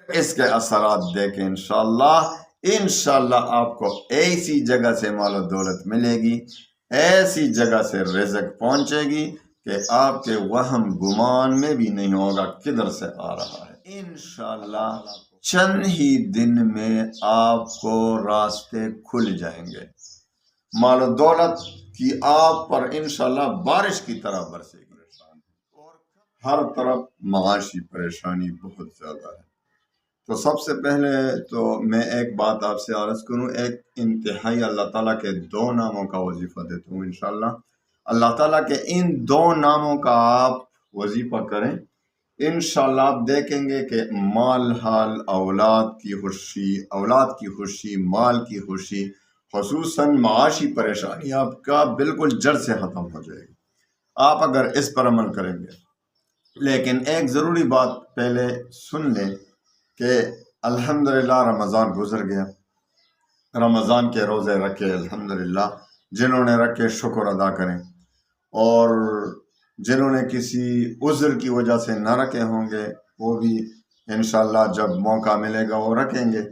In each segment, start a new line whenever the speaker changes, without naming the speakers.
اس کے اثرات دیکھیں انشاءاللہ آپ کو ایسی جگہ سے مال و دولت ملے گی، ایسی جگہ سے رزق پہنچے گی کہ آپ کے وہم گمان میں بھی نہیں ہوگا کدھر سے آ رہا ہے۔ انشاءاللہ چند ہی دن میں آپ کو راستے کھل جائیں گے، مال و دولت کی آپ پر انشاءاللہ بارش کی طرح برسے گی، اور ہر طرف معاشی پریشانی بہت زیادہ ہے۔ تو سب سے پہلے تو میں ایک بات آپ سے عرض کروں، ایک انتہائی اللہ تعالیٰ کے 2 ناموں کا وظیفہ دیتا ہوں انشاءاللہ۔ اللہ تعالیٰ کے ان 2 ناموں کا آپ وظیفہ کریں، انشاءاللہ آپ دیکھیں گے کہ مال حال، اولاد کی خوشی، مال کی خوشی، خصوصاً معاشی پریشانی آپ کا بالکل جڑ سے ختم ہو جائے گی، آپ اگر اس پر عمل کریں گے۔ لیکن ایک ضروری بات پہلے سن لیں کہ الحمدللہ رمضان گزر گیا، رمضان کے روزے رکھے، الحمدللہ جنہوں نے رکھے شکر ادا کریں، اور جنہوں نے کسی عذر کی وجہ سے نہ رکھے ہوں گے وہ بھی انشاءاللہ جب موقع ملے گا وہ رکھیں گے،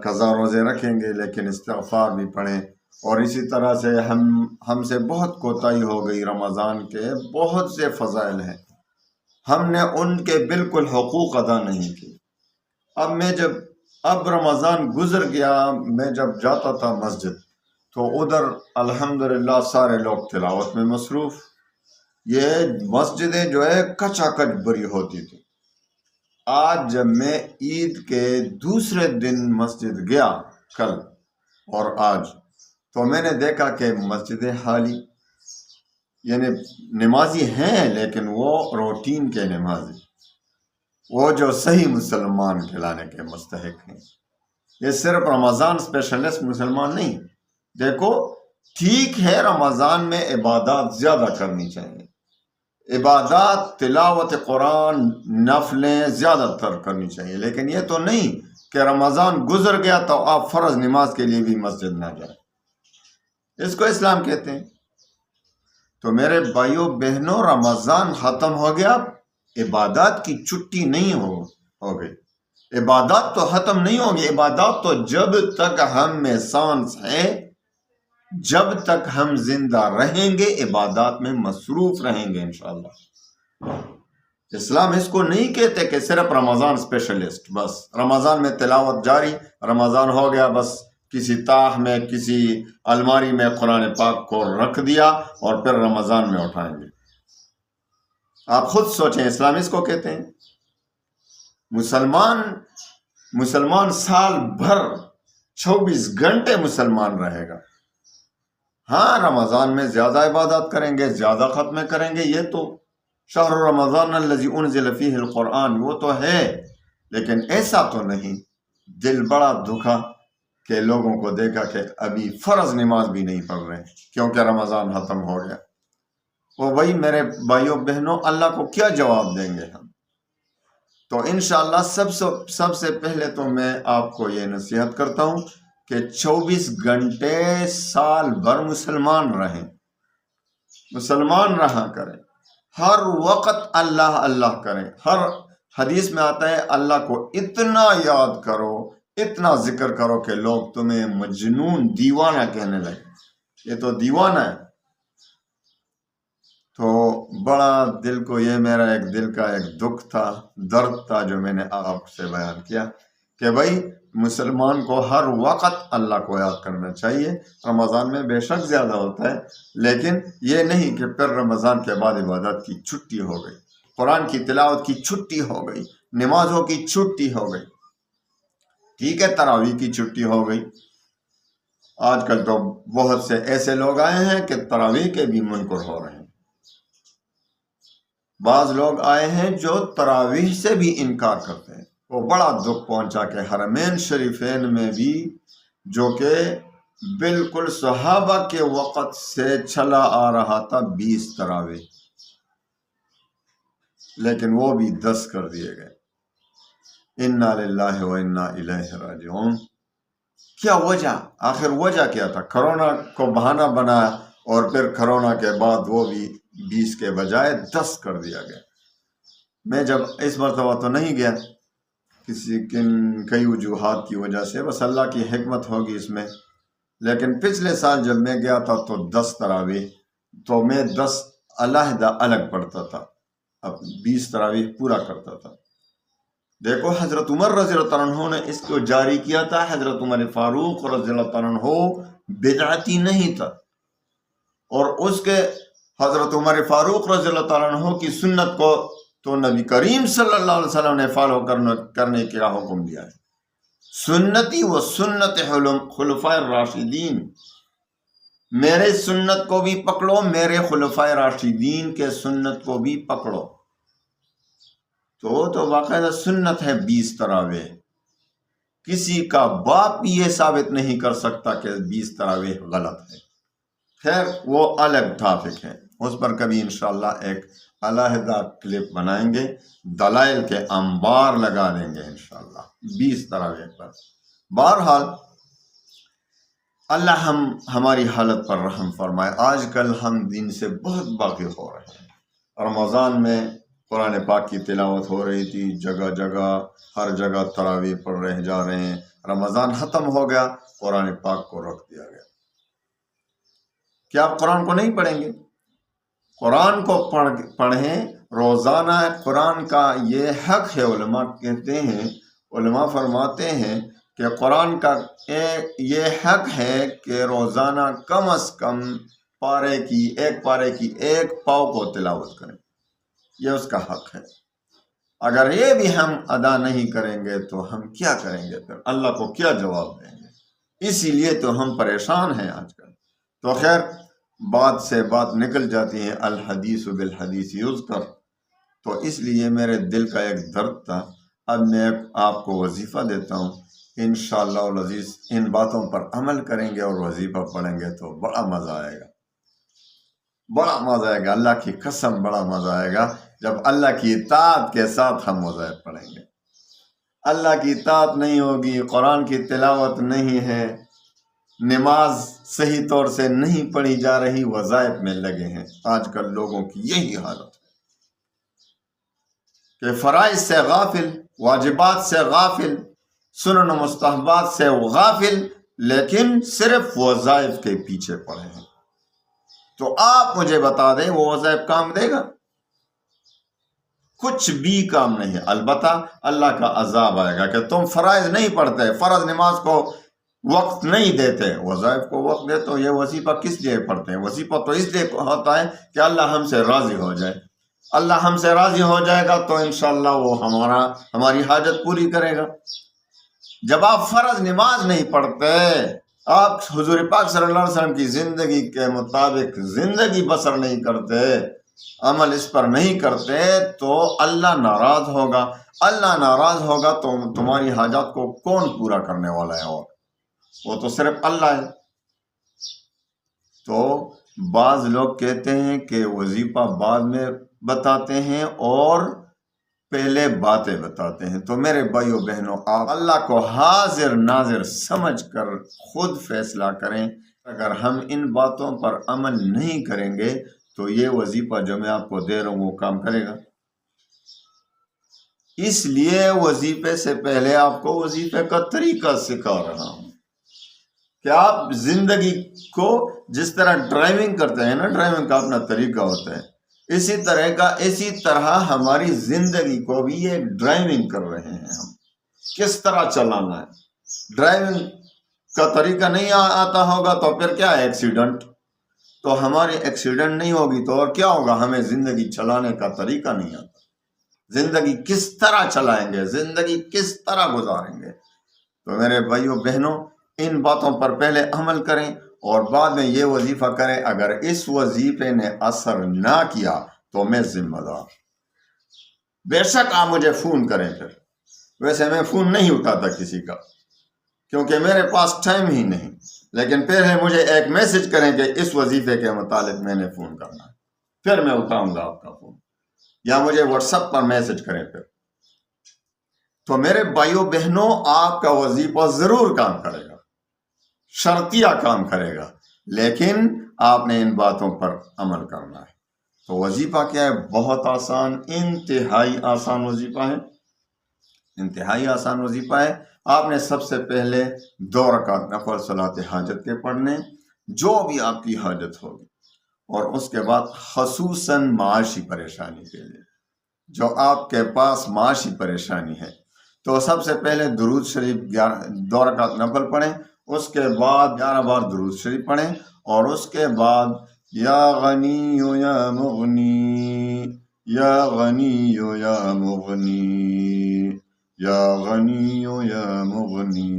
قضا روزے رکھیں گے، لیکن استغفار بھی پڑھیں۔ اور اسی طرح سے ہم سے بہت کوتاہی ہو گئی، رمضان کے بہت سے فضائل ہیں، ہم نے ان کے بالکل حقوق ادا نہیں کی۔ اب رمضان گزر گیا، میں جب جاتا تھا مسجد تو ادھر الحمدللہ سارے لوگ تلاوت میں مصروف، یہ مسجدیں جو ہے کچا کچ بری ہوتی تھی۔ آج جب میں عید کے دوسرے دن مسجد گیا کل اور آج، تو میں نے دیکھا کہ مسجدیں خالی، یعنی نمازی ہیں لیکن وہ روٹین کے نمازی، وہ جو صحیح مسلمان کہلانے کے مستحق ہیں۔ یہ صرف رمضان اسپیشلسٹ مسلمان نہیں، دیکھو ٹھیک ہے رمضان میں عبادات زیادہ کرنی چاہیے، عبادات تلاوت قرآن نفلیں زیادہ تر کرنی چاہیے، لیکن یہ تو نہیں کہ رمضان گزر گیا تو آپ فرض نماز کے لیے بھی مسجد نہ جائیں، اس کو اسلام کہتے ہیں۔ تو میرے بھائیوں بہنوں، رمضان ختم ہو گیا، عبادات کی چھٹی نہیں ہو گئی، عبادات تو ختم نہیں ہوگی، عبادات تو جب تک ہم میں سانس ہے، جب تک ہم زندہ رہیں گے عبادات میں مصروف رہیں گے انشاءاللہ۔ اسلام اس کو نہیں کہتے کہ صرف رمضان اسپیشلسٹ، بس رمضان میں تلاوت جاری، رمضان ہو گیا بس کسی تاح میں کسی الماری میں قرآن پاک کو رکھ دیا اور پھر رمضان میں اٹھائیں گے۔ آپ خود سوچیں، اسلام اس کو کہتے ہیں؟ مسلمان سال بھر 24 گھنٹے مسلمان رہے گا، ہاں رمضان میں زیادہ عبادات کریں گے، زیادہ ختمیں کریں گے، یہ تو شہر رمضان الذی انزل فیہ القرآن وہ تو ہے، لیکن ایسا تو نہیں۔ دل بڑا دکھا کہ لوگوں کو دیکھا کہ ابھی فرض نماز بھی نہیں پڑھ رہے کیونکہ رمضان ختم ہو گیا۔ وہ بھائی میرے بھائیوں بہنوں، اللہ کو کیا جواب دیں گے ہم؟ تو انشاءاللہ سب سے پہلے تو میں آپ کو یہ نصیحت کرتا ہوں کہ 24 گھنٹے سال بھر مسلمان رہیں، مسلمان رہا کریں، ہر وقت اللہ اللہ کریں۔ ہر حدیث میں آتا ہے اللہ کو اتنا یاد کرو، اتنا ذکر کرو کہ لوگ تمہیں مجنون، دیوانہ کہنے لگے، یہ تو دیوانہ ہے۔ تو بڑا دل کو، یہ میرا دل کا ایک دکھ تھا، درد تھا جو میں نے آپ سے بیان کیا کہ بھائی مسلمان کو ہر وقت اللہ کو یاد کرنا چاہیے۔ رمضان میں بے شک زیادہ ہوتا ہے، لیکن یہ نہیں کہ پھر رمضان کے بعد عبادت کی چھٹی ہو گئی، قرآن کی تلاوت کی چھٹی ہو گئی، نمازوں کی چھٹی ہو گئی، ٹھیک ہے تراویح کی چھٹی ہو گئی۔ آج کل تو بہت سے ایسے لوگ آئے ہیں کہ تراویح کے بھی منکر ہو رہے ہیں، بعض لوگ آئے ہیں جو تراویح سے بھی انکار کرتے ہیں۔ وہ بڑا دکھ پہنچا کہ حرمین شریفین میں بھی جو کہ بالکل صحابہ کے وقت سے چلا آ رہا تھا 20 تراویح، لیکن وہ بھی 10 کر دیے گئے۔ انا للہ و انا الیہ راجعون۔ کیا وجہ؟ آخر وجہ کیا تھا؟ کرونا کو بہانہ بنایا اور پھر کرونا کے بعد وہ بھی 20 کے بجائے 10 کر دیا گیا۔ میں جب اس مرتبہ تو نہیں گیا کئی وجوہات کی وجہ سے، بس اللہ کی حکمت ہوگی اس میں. لیکن پچھلے سال جب میں گیا تھا تو 10 تراویح، تو میں 10 علیحدہ الگ پڑھتا تھا، اب 20 تراویح پورا کرتا تھا. دیکھو حضرت عمر رضی اللہ عنہ نے اس کو جاری کیا تھا. حضرت عمر فاروق رضی اللہ عنہ بدعتی نہیں تھا، اور اس کے حضرت عمر فاروق رضی اللہ عنہ کی سنت کو تو نبی کریم صلی اللہ علیہ وسلم نے فالو کرنے کا حکم دیا ہے. سنتی و سنت خلفائے الراشدین، میرے سنت کو بھی پکڑو، میرے خلفائے راشدین کے سنت کو بھی پکڑو. تو باقاعدہ سنت ہے 20 تراویح. کسی کا باپ بھی یہ ثابت نہیں کر سکتا کہ 20 تراویح غلط ہے. خیر وہ الگ ٹاپک ہے، اس پر کبھی انشاءاللہ ایک علیحدہ کلپ بنائیں گے، دلائل کے انبار لگا دیں گے انشاءاللہ 20 تراویح پر. بہرحال اللہ ہماری حالت پر رحم فرمائے. آج کل ہم دین سے بہت واقف ہو رہے ہیں. رمضان میں قرآن پاک کی تلاوت ہو رہی تھی، جگہ جگہ ہر جگہ تراویح پڑھ رہے جا رہے ہیں. رمضان ختم ہو گیا، قرآن پاک کو رکھ دیا گیا. کیا آپ قرآن کو نہیں پڑھیں گے؟ قرآن کو پڑھیں روزانہ. قرآن کا یہ حق ہے. علماء کہتے ہیں، علماء فرماتے ہیں کہ قرآن کا یہ حق ہے کہ روزانہ کم از کم ایک پارے کی ایک پاؤ کو تلاوت کریں. یہ اس کا حق ہے. اگر یہ بھی ہم ادا نہیں کریں گے تو ہم کیا کریں گے؟ پھر اللہ کو کیا جواب دیں گے؟ اسی لیے تو ہم پریشان ہیں آج کل. تو خیر بات سے بات نکل جاتی ہے، الحدیث بالحدیث یذکر. تو اس لیے میرے دل کا ایک درد تھا. اب میں آپ کو وظیفہ دیتا ہوں، انشاءاللہ العزیز ان باتوں پر عمل کریں گے اور وظیفہ پڑھیں گے تو بڑا مزہ آئے گا، بڑا مزہ آئے گا. اللہ کی قسم بڑا مزہ آئے گا جب اللہ کی اطاعت کے ساتھ ہم وظائف پڑھیں گے. اللہ کی اطاعت نہیں ہوگی، قرآن کی تلاوت نہیں ہے، نماز صحیح طور سے نہیں پڑھی جا رہی، وظائف میں لگے ہیں. آج کل لوگوں کی یہی حالت ہے کہ فرائض سے غافل، واجبات سے غافل، سنن و مستحبات سے غافل، لیکن صرف وظائف کے پیچھے پڑے ہیں. تو آپ مجھے بتا دیں وہ وظائف کام دے گا؟ کچھ بھی کام نہیں. البتہ اللہ کا عذاب آئے گا کہ تم فرائض نہیں پڑھتے، فرض نماز کو وقت نہیں دیتے، وظائف کو وقت دیتے. تو یہ وظیفہ کس لیے پڑھتے ہیں؟ وظیفہ تو اس لیے ہوتا ہے کہ اللہ ہم سے راضی ہو جائے. اللہ ہم سے راضی ہو جائے گا تو انشاءاللہ وہ ہماری حاجت پوری کرے گا. جب آپ فرض نماز نہیں پڑھتے، آپ حضور پاک صلی اللہ علیہ وسلم کی زندگی کے مطابق زندگی بسر نہیں کرتے، عمل اس پر نہیں کرتے، تو اللہ ناراض ہوگا. اللہ ناراض ہوگا تو تمہاری حاجات کو کون پورا کرنے والا ہے؟ اور وہ تو صرف اللہ ہے. تو بعض لوگ کہتے ہیں کہ وظیفہ بعد میں بتاتے ہیں اور پہلے باتیں بتاتے ہیں. تو میرے بھائیو بہنوں، آپ اللہ کو حاضر ناظر سمجھ کر خود فیصلہ کریں. اگر ہم ان باتوں پر عمل نہیں کریں گے تو یہ وظیفہ جو میں آپ کو دے رہا ہوں وہ کام کرے گا. اس لیے وظیفے سے پہلے آپ کو وظیفے کا طریقہ سکھا رہا ہوں کہ آپ زندگی کو جس طرح ڈرائیونگ کرتے ہیں نا، ڈرائیونگ کا اپنا طریقہ ہوتا ہے، اسی طرح ہماری زندگی کو بھی یہ ڈرائیونگ کر رہے ہیں. ہم کس طرح چلانا ہے، ڈرائیونگ کا طریقہ نہیں آتا ہوگا تو پھر کیا ہے؟ ایکسیڈنٹ. تو ہماری ایکسیڈنٹ نہیں ہوگی تو اور کیا ہوگا؟ ہمیں زندگی چلانے کا طریقہ نہیں آتا. زندگی کس طرح چلائیں گے، زندگی کس طرح گزاریں گے؟ تو میرے بھائیوں بہنوں، ان باتوں پر پہلے عمل کریں اور بعد میں یہ وظیفہ کریں. اگر اس وظیفے نے اثر نہ کیا تو میں ذمہ دار. بے شک آپ مجھے فون کریں. پھر ویسے میں فون نہیں اٹھاتا کسی کا، کیونکہ میرے پاس ٹائم ہی نہیں. لیکن پھر مجھے ایک میسج کریں کہ اس وظیفے کے متعلق میں نے فون کرنا ہے، پھر میں اٹھاؤں گا آپ کا فون، یا مجھے واٹس ایپ پر میسج کریں. پھر تو میرے بھائیوں بہنوں، آپ کا وظیفہ ضرور کام کرے گا، شرطیہ کام کرے گا، لیکن آپ نے ان باتوں پر عمل کرنا ہے. تو وظیفہ کیا ہے؟ بہت آسان، انتہائی آسان وظیفہ ہے. انتہائی آسان وظیفہ ہے۔ آپ نے سب سے پہلے 2 رکعت نفل صلاۃ حاجت کے پڑھنے، جو بھی آپ کی حاجت ہوگی، اور اس کے بعد خصوصاً معاشی پریشانی کے لیے، جو آپ کے پاس معاشی پریشانی ہے، تو سب سے پہلے درود شریف 2 رکعت نفل پڑھیں، اس کے بعد 11 بار درود شریف پڑھیں، اور اس کے بعد یا غنی یا مغنی، یا غنی یا مغنی، یا غنی یا مغنی،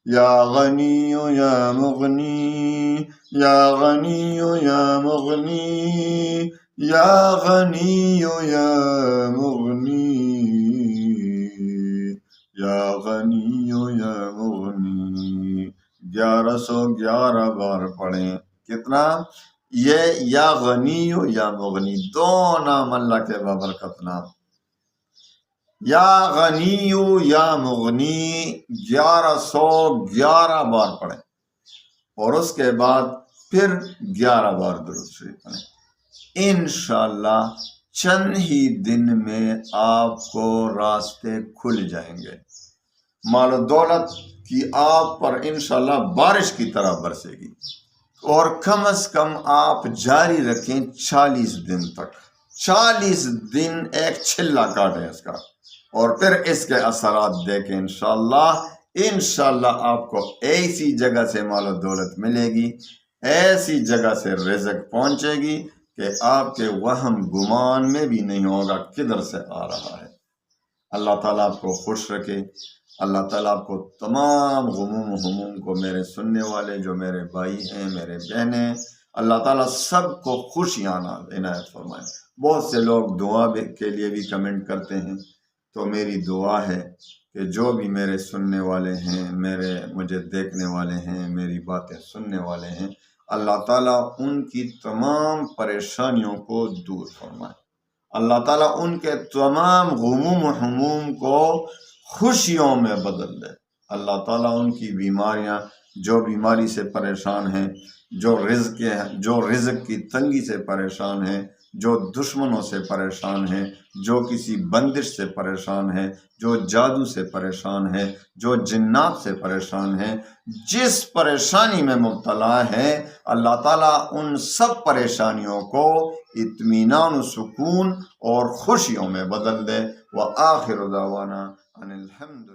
یا غنی یا مغنی، یا غنی یا مغنی، یا غنی یا مغنی، یا غنی یا مغنی 1111 بار پڑھیں۔ کتنا؟ یہ یا غنی یا مغنی 2 نام اللہ کے بابرکت نام، یا غنی یا مغنی 1111 بار پڑھیں، اور اس کے بعد پھر 11 بار درود شریف پڑھیں۔ انشاءاللہ چند ہی دن میں آپ کو راستے کھل جائیں گے، مال و دولت کی آپ پر انشاءاللہ بارش کی طرح برسے گی، اور کم از کم آپ جاری رکھیں 40 دن تک۔ 40 دن ایک چھلا کاٹیں اس کا، اور پھر اس کے اثرات دیکھیں۔ انشاءاللہ آپ کو ایسی جگہ سے مال و دولت ملے گی، ایسی جگہ سے رزق پہنچے گی کہ آپ کے وہم گمان میں بھی نہیں ہوگا کدھر سے آ رہا ہے۔ اللہ تعالیٰ آپ کو خوش رکھے۔ اللہ تعالیٰ آپ کو تمام غموم و ہموم کو، میرے سننے والے جو میرے بھائی ہیں، میرے بہنیں، اللہ تعالیٰ سب کو خوشیاں عنایت فرمائے۔ بہت سے لوگ دعا کے لیے بھی کمنٹ کرتے ہیں، تو میری دعا ہے کہ جو بھی میرے سننے والے ہیں، مجھے دیکھنے والے ہیں، میری باتیں سننے والے ہیں، اللہ تعالیٰ ان کی تمام پریشانیوں کو دور فرمائے۔ اللہ تعالیٰ ان کے تمام غموم و ہموم کو خوشیوں میں بدل دے۔ اللہ تعالیٰ ان کی بیماریاں، جو بیماری سے پریشان ہیں، جو رزق کی تنگی سے پریشان ہیں، جو دشمنوں سے پریشان ہیں، جو کسی بندش سے پریشان ہیں، جو جادو سے پریشان ہیں، جو جنات سے پریشان ہیں، جس پریشانی میں مبتلا ہیں، اللہ تعالیٰ ان سب پریشانیوں کو اطمینان و سکون اور خوشیوں میں بدل دے۔ وآخر دعوانا ان الحمد